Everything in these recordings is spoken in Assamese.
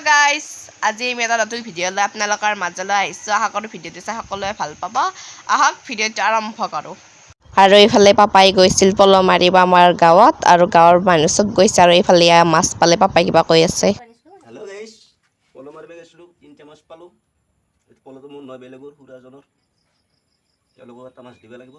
গাইস আজি আমি এটা নতুন ভিডিঅ' লৈ আপোনালোকৰ মাজলৈ আহিছোঁ। আশা কৰোঁ ভিডিঅ'টো চাই সকলোৱে ভাল পাব। আহক ভিডিঅ'টো আৰম্ভ কৰোঁ। আৰু এইফালে পাপাই গৈছিল পল মাৰিব আমাৰ গাঁৱত আৰু গাঁৱৰ মানুহ চব গৈছে আৰু এইফালে মাছ পালে পাপাই কিবা কৈ আছে। হেল্ল' গাইস পল মাৰিব গৈছিলোঁ, তিনিটা মাছ পালোঁ। পলটো মোৰ নহয় বেলেগৰ খুৰাজনৰ, তেওঁলোকক এটা মাছ দিব লাগিব।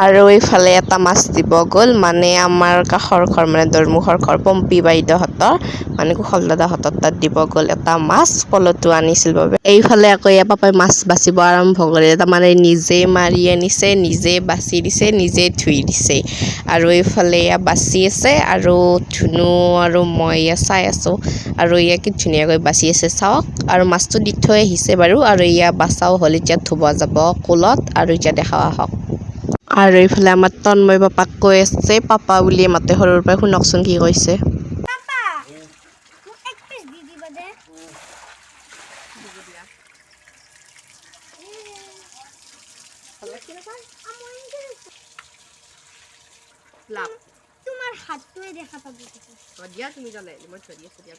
আৰু এইফালে এটা মাছ দিব গ'ল, মানে আমাৰ কাষৰ ঘৰ মানে দৰমুখৰ ঘৰ পম্পী বাইদেউহঁতৰ মানে কুশল দাদাহঁতৰ তাত দিব গ'ল এটা মাছ, পলটো আনিছিল বাবে। এইফালে আকৌ পাপাই মাছ বাচিব আৰম্ভ কৰিলে, তাৰমানে নিজে মাৰি আনিছে, নিজে বাচি দিছে, নিজে ধুই দিছে। আৰু এইফালে বাচি আছে আৰু ধুনু আৰু মই চাই আছোঁ আৰু কি ধুনীয়াকৈ বাচি আছে চাওক। আৰু মাছটো দি থৈ আহিছে বাৰু, আৰু বাচাও হ'ল, এতিয়া ধুব যাব কুলত আৰু এতিয়া দেখা আহক। আৰু এইফালে আমাৰ তন্ময় পাপাক কৈ আছে, পাপা বুলিয়ে মাতে সৰুৰ পৰাই, শুনকচোন কি কৈছে। তোমাৰ হাতটোৱে দেখা পাব দিয়া তুমি জ্বলাই মই ধৰি আছো দিয়া।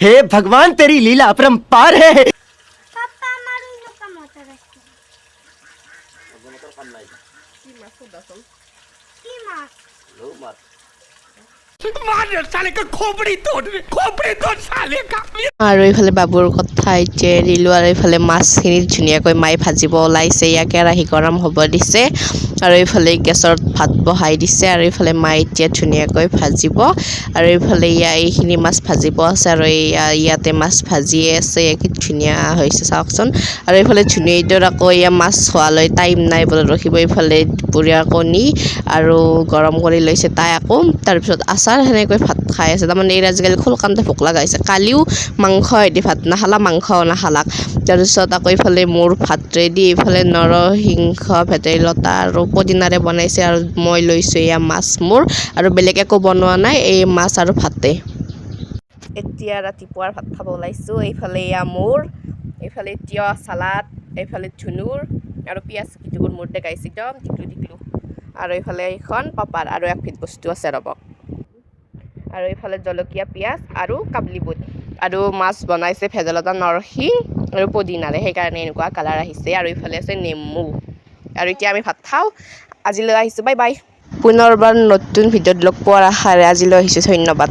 हे भगवान तेरी लीला अपरंपार है। পাপা আমাৰ এনেকুৱা মতৰ আছে আপোনালোকৰ কাম নাই, কি মাছ সোধাচোন। কি মাছ ৰৌ মাছ। আৰু এইফালে বাবুৰ কথা এতিয়া এৰিলোঁ, আৰু এইফালে মাছখিনি ধুনীয়াকৈ মায়ে ভাজিব ওলাইছে, কেৰাহী গৰম হ'ব দিছে আৰু এইফালে গেছত ভাত বহাই দিছে আৰু এইফালে মায়ে এতিয়া ধুনীয়াকৈ ভাজিব। আৰু এইফালে এইখিনি মাছ ভাজিব আছে আৰু ইয়াতে মাছ ভাজিয়ে আছে, কি ধুনীয়া হৈছে চাওকচোন। আৰু এইফালে ধুনীয়াকৈ আকৌ মাছ হোৱালৈ টাইম নাই বোলে ৰখিব। এইফালে দুপৰীয়াৰ কণী আৰু গৰম কৰি লৈছে তাই আকৌ, তাৰপিছত আচাৰ, সেনেকৈ ভাত খাই আছে। তাৰমানে আজিকালি খোলকান্তে ভোক লগা হৈছে, কালিও মাংস এদি ভাত নাখালা, মাংসও নাখালাক। তাৰপিছত আকৌ এইফালে মোৰ ভাত ৰেডি, এইফালে নৰসিংহ, ভেদাইলতা আৰু পদিনাৰে বনাইছে আৰু মই লৈছোঁ মাছ মোৰ, আৰু বেলেগ একো বনোৱা নাই, এই মাছ আৰু ভাতে। এতিয়া ৰাতিপুৱাৰ ভাত খাব ওলাইছোঁ। এইফালে মোৰ, এইফালে তিয়হ চালাড, এইফালে ধুনুৰ আৰু পিঁয়াজ কিটুকুৰ মোৰ দেখাইছে একদম টিকলু। আৰু এইফালে এইখন পাপাৰ আৰু একবিধ বস্তু আছে ৰ'ব। আৰু এইফালে জলকীয়া, পিঁয়াজ আৰু কাবলি বুট, আৰু মাছ বনাইছে ভেদাইলতা, নৰসিংহ আৰু পদিনাৰে, সেইকাৰণে এনেকুৱা কালাৰ আহিছে। আৰু এইফালে আছে নেমু। আৰু এতিয়া আমি ভাত খাওঁ। আজিলৈ আহিছোঁ, বাই বাই। পুনৰবাৰ নতুন ভিডিঅ'ত লগ পোৱাৰ আশাৰে আজিলৈ আহিছোঁ, ধন্যবাদ।